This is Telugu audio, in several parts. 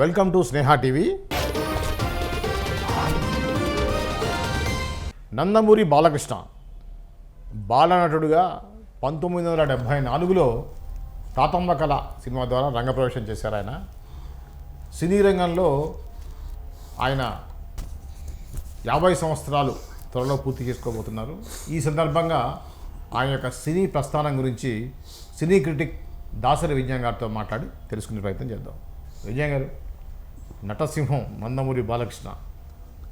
Welcome to Sneha TV. Nandamuri Balakrishna బాలనటుడుగా 1974లో తాతమ్మ కళ సినిమా ద్వారా రంగప్రవేశం చేశారు. ఆయన సినీ రంగంలో ఆయన 50 సంవత్సరాలు త్వరలో పూర్తి చేసుకోబోతున్నారు. ఈ సందర్భంగా ఆయన యొక్క సినీ ప్రస్థానం గురించి సినీ క్రిటిక్ దాసరి విజయ్ గారితో మాట్లాడి తెలుసుకునే ప్రయత్నం చేద్దాం. విజయ్ గారు, నటసింహం నందమూరి బాలకృష్ణ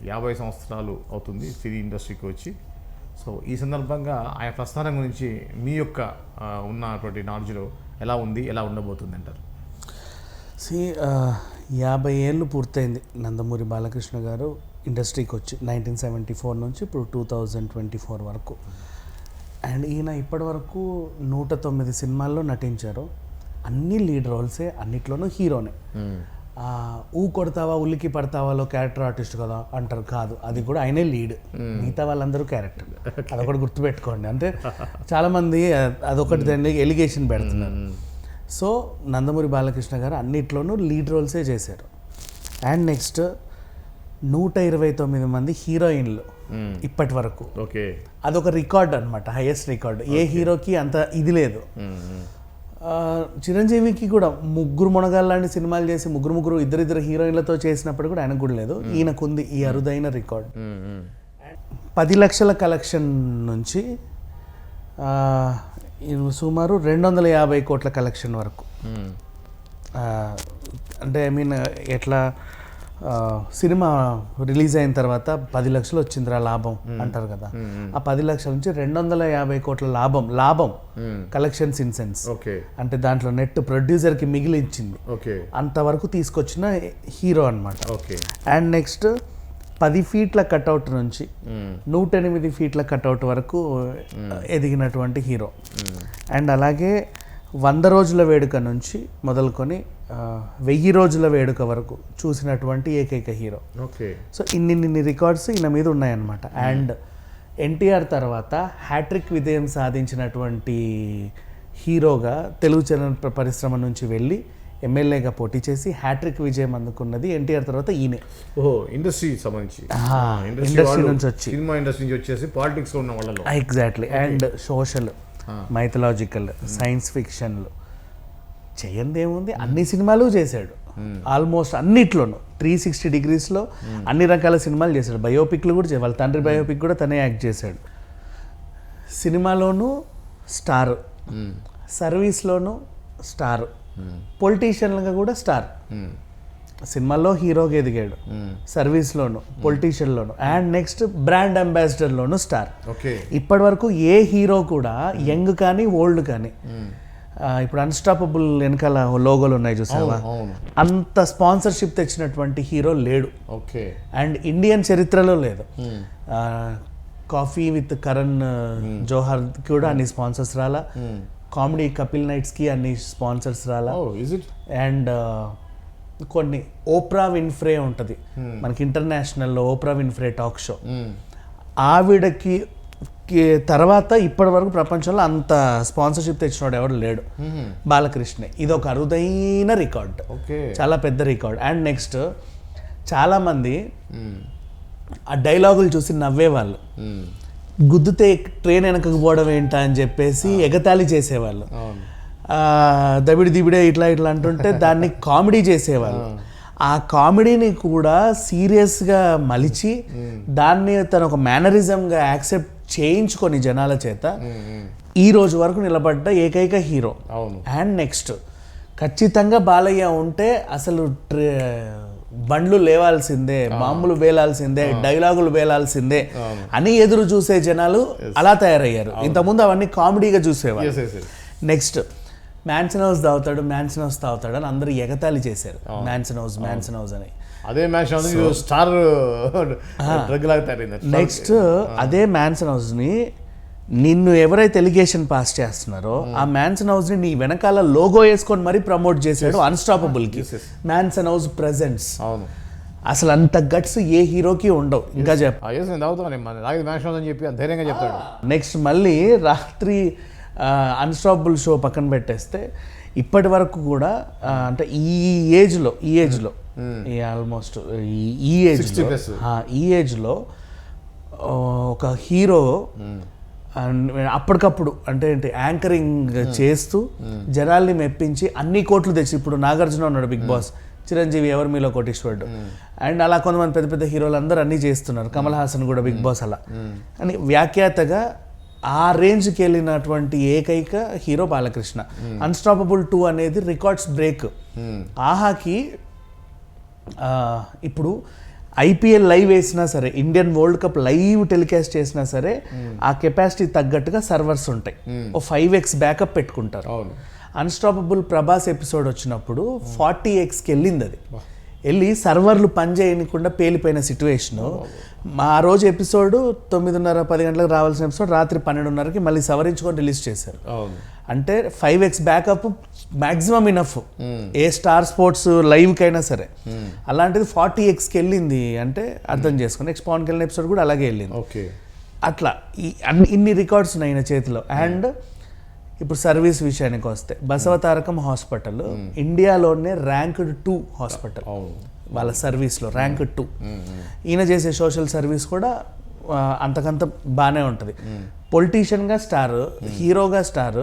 50 సంవత్సరాలు అవుతుంది సినీ ఇండస్ట్రీకి వచ్చి. సో ఈ సందర్భంగా ఆయన ప్రస్థానం గురించి మీ యొక్క ఉన్నటువంటి నాలెడ్జ్లో ఎలా ఉంది, ఎలా ఉండబోతుంది అంటారు? 50 ఏళ్ళు పూర్తయింది నందమూరి బాలకృష్ణ గారు ఇండస్ట్రీకి వచ్చి 1974 నుంచి ఇప్పుడు 2024 వరకు. అండ్ ఈయన ఇప్పటి వరకు 109 సినిమాల్లో నటించారు. అన్ని లీడ్ రోల్సే, అన్నిట్లోనూ హీరోనే. ఊ కొడతావా ఉల్లికి పడతావాలో క్యారెక్టర్ ఆర్టిస్ట్ కదా అంటారు, కాదు, అది కూడా ఆయనే లీడ్, మిగతా వాళ్ళందరూ క్యారెక్టర్. అదొకటి గుర్తుపెట్టుకోండి. అంటే చాలామంది అదొకటి దాన్ని ఎలిగేషన్ పెడుతున్నారు. సో నందమూరి బాలకృష్ణ గారు అన్నిట్లోనూ లీడ్ రోల్సే చేశారు. అండ్ నెక్స్ట్ 129 మంది హీరోయిన్లు ఇప్పటి వరకు. ఓకే, అదొక రికార్డ్ అనమాట, హైయెస్ట్ రికార్డ్. ఏ హీరోకి అంత ఇది లేదు. చిరంజీవికి కూడా ముగ్గురు మునగాళ్ళ లాంటి సినిమాలు చేసి ముగ్గురు ఇద్దరు హీరోయిన్లతో చేసినప్పుడు కూడా ఆయనకు కూడా లేదు. ఈయనకుంది ఈ అరుదైన రికార్డ్. 10 లక్షల కలెక్షన్ నుంచి సుమారు 250 కోట్ల కలెక్షన్ వరకు. అంటే ఐ మీన్ ఎట్లా సినిమా రిలీజ్ అయిన తర్వాత 10 లక్షలు వచ్చిందిరా లాభం అంటారు కదా, ఆ 10 లక్షల నుంచి 250 కోట్ల లాభం కలెక్షన్స్ ఇన్ సెన్స్. అంటే దాంట్లో నెట్ ప్రొడ్యూసర్కి మిగిలించింది, అంతవరకు తీసుకొచ్చిన హీరో అనమాట. అండ్ నెక్స్ట్ 10 ఫీట్ల కట్అవుట్ నుంచి 108 ఫీట్ల కట్అవుట్ వరకు ఎదిగినటువంటి హీరో. అండ్ అలాగే 100 రోజుల వేడుక నుంచి మొదలుకొని 1000 రోజుల వేడుక వరకు చూసినటువంటి ఏకైక హీరో. సో ఇన్ని రికార్డ్స్ ఈయన మీద ఉన్నాయన్నమాట. అండ్ ఎన్టీఆర్ తర్వాత హ్యాట్రిక్ విజయం సాధించినటువంటి హీరోగా తెలుగు చలన పరిశ్రమ నుంచి వెళ్ళి ఎమ్మెల్యేగా పోటీ చేసి హ్యాట్రిక్ విజయం అందుకున్నది ఎన్టీఆర్ తర్వాత ఈయనే. ఇండస్ట్రీ సంబంధించి ఇండస్ట్రీ నుంచి వచ్చి సినిమా ఇండస్ట్రీ నుంచి వచ్చేసి పాలిటిక్స్ లో ఉన్న వాళ్ళలో. Exactly. And social, mythological, science ఫిక్షన్లు చేయందేముంది, అన్ని సినిమాలు చేశాడు. ఆల్మోస్ట్ అన్నిట్లోనూ 360 డిగ్రీస్లో అన్ని రకాల సినిమాలు చేశాడు. బయోపిక్లు కూడా వాళ్ళ తండ్రి బయోపిక్ కూడా తనే యాక్ట్ చేశాడు. సినిమాలోనూ స్టార్, సర్వీస్లోనూ స్టార్, పొలిటీషియన్లుగా కూడా స్టార్. సినిమాల్లో హీరోగా ఎదిగాడు, సర్వీస్లోను, పొలిటీషియన్లోను, అండ్ నెక్స్ట్ బ్రాండ్ అంబాసిడర్లోను స్టార్. ఇప్పటి వరకు ఏ హీరో కూడా యంగ్ కానీ ఓల్డ్ కానీ, ఇప్పుడు అన్స్టాపబుల్ వెనకాల లోగోలు ఉన్నాయి చూసావా, అంత స్పాన్సర్షిప్ తెచ్చినటువంటి హీరో లేడు. అండ్ ఇండియన్ చరిత్రలో లేదు. కాఫీ విత్ కరణ్ జోహర్ కూడా అన్ని స్పాన్సర్స్ రాలా, కామెడీ కపిల్ నైట్స్కి అన్ని స్పాన్సర్స్ రాలా. అండ్ కొన్ని ఓప్రా విన్ఫ్రే ఉంటుంది మనకి ఇంటర్నేషనల్లో, ఓప్రా విన్ఫ్రే టాక్ షో, ఆవిడకి తర్వాత ఇప్పటి వరకు ప్రపంచంలో అంత స్పాన్సర్షిప్ తెచ్చినోడు ఎవరు లేడు, బాలకృష్ణే. ఇది ఒక అరుదైన రికార్డ్, చాలా పెద్ద రికార్డ్. అండ్ నెక్స్ట్ చాలామంది ఆ డైలాగులు చూసి నవ్వేవాళ్ళు, గుద్దుతే ట్రైన్ వెనకకు పోవడం ఏంటా అని చెప్పేసి ఎగతాళి చేసేవాళ్ళు. దబిడి దిబిడే ఇట్లా అంటుంటే దాన్ని కామెడీ చేసేవాళ్ళు. ఆ కామెడీని కూడా సీరియస్గా మలిచి దాన్ని తన ఒక మేనరిజంగా యాక్సెప్ట్ చేయించుకొని జనాల చేత ఈ రోజు వరకు నిలబడ్డ ఏకైక హీరో. అండ్ నెక్స్ట్ ఖచ్చితంగా బాలయ్య ఉంటే అసలు బండ్లు లేవాల్సిందే, బాంబులు వేలాల్సిందే, డైలాగులు వేలాల్సిందే అని ఎదురు చూసే జనాలు అలా తయారయ్యారు. ఇంతకుముందు అవన్నీ కామెడీగా చూసేవారు. నెక్స్ట్ మ్యాన్సన్ హౌస్ తాగుతాడు అని అందరూ ఎగతాళి చేశారు, మ్యాన్సన్ హౌస్ అని. అదే స్టార్ డ్రగ్ లాగా తయారైంది. నెక్స్ట్ అదే మ్యాన్సన్ హౌస్ని నిన్ను ఎవరైతే ఎలిగేషన్ పాస్ చేస్తున్నారో ఆ మ్యాన్సన్ హౌస్ని నీ వెనకాల లోగో వేసుకొని మరీ ప్రమోట్ చేశాడు అన్స్టాపబుల్కి. Mansion house presents. అసలు అంత గట్స్ ఏ హీరోకి ఉండవు. ఇంకా చెప్తాడు. నెక్స్ట్ మళ్ళీ రాత్రి అన్స్టాపబుల్ షో పక్కన పెట్టేస్తే ఇప్పటి వరకు కూడా అంటే ఈ ఏజ్లో ఈ ఆల్మోస్ట్ ఈ ఏజ్లో ఒక హీరో అప్పటికప్పుడు అంటే ఏంటి యాంకరింగ్ చేస్తూ జనాల్ని మెప్పించి అన్ని కోట్లు తెచ్చి, ఇప్పుడు నాగార్జున ఉన్నాడు బిగ్ బాస్, చిరంజీవి ఎవరు మీలో కోటీశ్వరుడు, అండ్ అలా కొంతమంది పెద్ద పెద్ద హీరోలు అందరూ అన్నీ చేస్తున్నారు, కమల్ హాసన్ కూడా బిగ్ బాస్ అలా అని వ్యాఖ్యాతగా ఆ రేంజ్కి వెళ్ళినటువంటి ఏకైక హీరో బాలకృష్ణ. అన్స్టాపబుల్ 2 అనేది రికార్డ్స్ బ్రేక్. ఆహాకి ఇప్పుడు ఐపీఎల్ లైవ్ వేసినా సరే, Indian world cup live telecast చేసినా సరే ఆ కెపాసిటీ తగ్గట్టుగా సర్వర్స్ ఉంటాయి, ఓ 5x బ్యాకప్ పెట్టుకుంటారు. అన్స్టాపబుల్ ప్రభాస్ ఎపిసోడ్ వచ్చినప్పుడు 40xకి వెళ్ళింది. అది వెళ్ళి సర్వర్లు పనిచేయకుండా పేలిపోయిన సిచ్యువేషను. ఆ రోజు ఎపిసోడ్ 9:30-10 గంటలకు రావాల్సిన ఎపిసోడ్ రాత్రి 12:30కి మళ్ళీ సవరించుకొని రిలీజ్ చేశారు. అంటే 5x బ్యాకప్ మ్యాక్సిమం ఇనఫ్ ఏ స్టార్ స్పోర్ట్స్ లైవ్కి అయినా సరే. అలాంటిది 40xకి వెళ్ళింది అంటే అర్థం చేసుకోండి. నెక్స్ట్ పవన్ కళ్యాణ్ ఎపిసోడ్ కూడా అలాగే వెళ్ళింది. అట్లా ఇన్ని రికార్డ్స్ ఉన్నాయి ఆయన చేతిలో. అండ్ ఇప్పుడు సర్వీస్ విషయానికి వస్తే బసవతారకం హాస్పిటల్ ఇండియాలోనే ర్యాంక్డ్ 2 హాస్పిటల్ వాళ్ళ సర్వీస్లో, ర్యాంక్ 2. ఈయన చేసే సోషల్ సర్వీస్ కూడా అంతకంత బాగానే ఉంటుంది. పొలిటీషియన్గా స్టార్, హీరోగా స్టార్,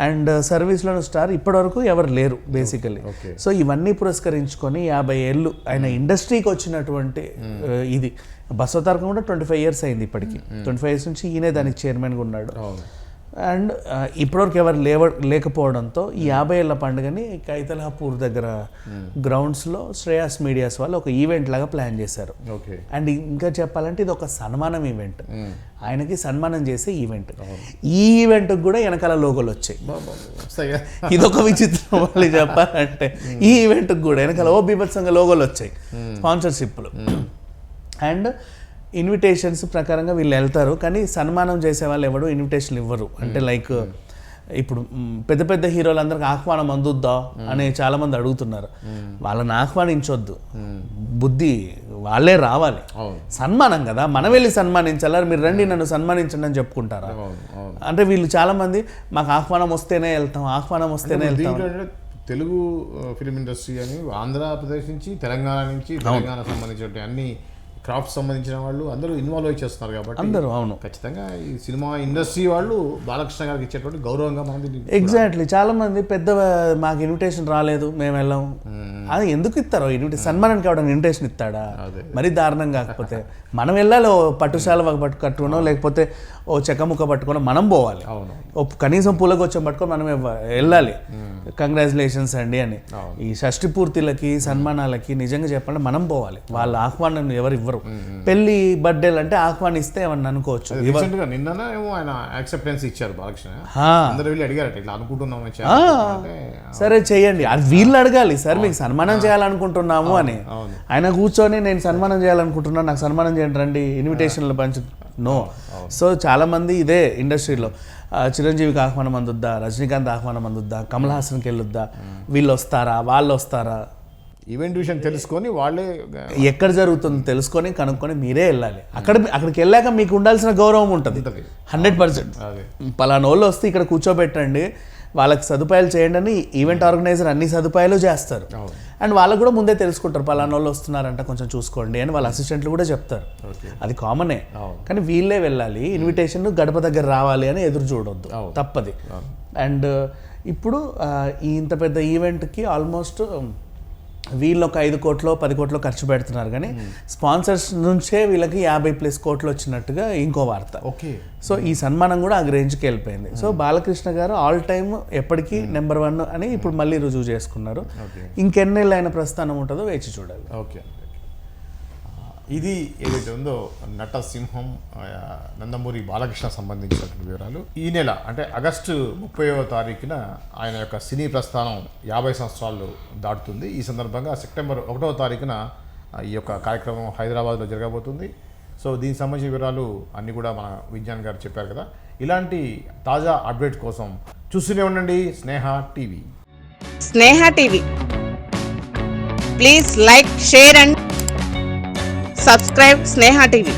అండ్ సర్వీస్లోనూ స్టార్ ఇప్పటివరకు ఎవరు లేరు బేసికలీ. సో ఇవన్నీ పురస్కరించుకొని 50 ఏళ్ళు ఆయన ఇండస్ట్రీకి వచ్చినటువంటి ఇది. బసవతారకం కూడా 25 years అయింది ఇప్పటికి. 25 years నుంచి ఈయనే దానికి చైర్మన్గా ఉన్నాడు. అండ్ ఇప్పటివరకు ఎవరు లేకపోవడంతో ఈ 50 ఏళ్ల పండుగని కైతల్హాపూర్ దగ్గర గ్రౌండ్స్-లో శ్రేయాస్ మీడియాస్ వాళ్ళు ఒక ఈవెంట్ లాగా ప్లాన్ చేశారు. అండ్ ఇంకా చెప్పాలంటే ఇది ఒక సన్మానం ఈవెంట్, ఆయనకి సన్మానం చేసే ఈవెంట్. ఈ ఈవెంట్కి కూడా వెనకాల లోగోలు వచ్చాయి. ఇదొక విచిత్రం మళ్ళీ చెప్పాలంటే. ఈ ఈవెంట్కి కూడా వెనకాల బీభత్సంగా లోగోలు వచ్చాయి, స్పాన్సర్షిప్లు. అండ్ ఇన్విటేషన్స్ ప్రకారంగా వీళ్ళు వెళ్తారు, కానీ సన్మానం చేసే వాళ్ళు ఎవరు ఇన్విటేషన్లు ఇవ్వరు. అంటే లైక్ ఇప్పుడు పెద్ద పెద్ద హీరోలందరికి ఆహ్వానం అందుద్దా అని చాలామంది అడుగుతున్నారు. వాళ్ళని ఆహ్వానించొద్దు, బుద్ధి వాళ్ళే రావాలి. సన్మానం కదా, మనం వెళ్ళి సన్మానించాలి. మీరు రండి నన్ను సన్మానించండి అని చెప్పుకుంటారా? అంటే వీళ్ళు చాలామంది మాకు ఆహ్వానం వస్తేనే వెళ్తాం, ఆహ్వానం వస్తేనే వెళ్తాం. తెలుగు ఫిలిం ఇండస్ట్రీ అని ఆంధ్రప్రదేశ్ నుంచి, తెలంగాణ నుంచి, తెలంగాణ సంబంధించిన అన్ని క్రాఫ్ట్ సంబంధించిన వాళ్ళు అందరూ ఇన్వాల్వ్ అయి చేస్తున్నారు కాబట్టి అందరూ అవును ఖచ్చితంగా ఈ సినిమా ఇండస్ట్రీ వాళ్ళు బాలకృష్ణ గారికి ఇచ్చేటువంటి గౌరవంగా మనం ఎగ్జాక్ట్లీ. చాలా మంది పెద్ద మాకు ఇన్విటేషన్ రాలేదు మేము వెళ్ళాం, అది ఎందుకు ఇస్తారో ఇన్విటేషన్? సన్మానానికి ఎవడన్నా ఇన్విటేషన్ ఇస్తాడా? మరీ దారుణం. కాకపోతే మనం వెళ్ళాలి, ఓ పట్టుశాల కట్టుకునో లేకపోతే ఓ చెక్కముక్క పట్టుకునో మనం పోవాలి. ఓ కనీసం పూలగొచ్చం పట్టుకొని మనం వెళ్ళాలి, కంగ్రాచులేషన్స్ అండి అని. ఈ షష్ఠి పూర్తిలకి సన్మానాలకి నిజంగా చెప్పాలంటే మనం పోవాలి, వాళ్ళ ఆహ్వానం ఎవరు ఇవ్వరు. పెళ్లి బర్త్డేలు అంటే ఆహ్వానిస్తే ఏమన్నా అనుకోవచ్చు. నిన్న ఆయన యాక్సెప్టెన్స్ ఇచ్చారు బాలకృష్ణ, అందరూ వెళ్ళి అడిగారట ఇట్లా అనుకుంటున్నాం, సరే చెయ్యండి. అది వీళ్ళు అడగాలి, సార్ మీకు సన్మానం చేయాలనుకుంటున్నాము అని. ఆయన కూర్చొని నేను సన్మానం చేయాలనుకుంటున్నాను, నాకు సన్మానం చేయండి రండి, ఇన్విటేషన్లు పంచు. నో. సో చాలామంది ఇదే ఇండస్ట్రీలో చిరంజీవికి ఆహ్వానం అందుద్దా, రజనీకాంత్ ఆహ్వానం అందుద్దా, కమల్ హాసన్కి వెళ్ళొద్దా, వీళ్ళు వస్తారా వాళ్ళు వస్తారా, ఈవెంట్ విషయం తెలుసుకొని వాళ్ళే ఎక్కడ జరుగుతుందో తెలుసుకొని కనుక్కొని మీరే వెళ్ళాలి. అక్కడికి వెళ్ళాక మీకు ఉండాల్సిన గౌరవం ఉంటుంది 100%. పలానా వాళ్ళు వస్తే ఇక్కడ కూర్చోబెట్టండి, వాళ్ళకి సదుపాయాలు చేయండి అని ఈవెంట్ ఆర్గనైజర్ అన్ని సదుపాయాలు చేస్తారు. అండ్ వాళ్ళకు కూడా ముందే తెలుసుకుంటారు, పలానా వాళ్ళు వస్తున్నారంట కొంచెం చూసుకోండి అని వాళ్ళ అసిస్టెంట్లు కూడా చెప్తారు. అది కామనే. కానీ వీళ్ళే వెళ్ళాలి, ఇన్విటేషన్ గడప దగ్గర రావాలి అని ఎదురు చూడొద్దు, తప్పది. అండ్ ఇప్పుడు ఇంత పెద్ద ఈవెంట్కి ఆల్మోస్ట్ వీళ్ళు ఒక 5 కోట్లు 10 కోట్లు ఖర్చు పెడుతున్నారు, కానీ స్పాన్సర్స్ నుంచే వీళ్ళకి 50+ కోట్లు వచ్చినట్టుగా ఇంకో వార్త. సో ఈ సన్మానం కూడా ఆ రేంజ్కి వెళ్ళిపోయింది. సో బాలకృష్ణ గారు ఆల్ టైమ్ ఎప్పటికీ నెంబర్ 1 అని ఇప్పుడు మళ్ళీ రుజువు చేసుకున్నారు. ఇంకెన్నేళ్ళు ఆయన ప్రస్థానం ఉంటుందో వేచి చూడాలి. ఇది ఏదైతే ఉందో నటసింహం నందమూరి బాలకృష్ణ సంబంధించినటువంటి వివరాలు. ఈ నెల అంటే ఆగస్టు 30వ తారీఖున ఆయన యొక్క సినీ ప్రస్థానం 50 సంవత్సరాలు దాటుతుంది. ఈ సందర్భంగా సెప్టెంబర్ 1వ తారీఖున ఈ యొక్క కార్యక్రమం హైదరాబాద్లో జరగబోతుంది. సో దీనికి సంబంధించిన వివరాలు అన్నీ కూడా మన విజ్ఞాన్ గారు చెప్పారు కదా. ఇలాంటి తాజా అప్డేట్ కోసం చూస్తూనే ఉండండి Sneha TV. Sneha TV please like, share and subscribe Sneha TV.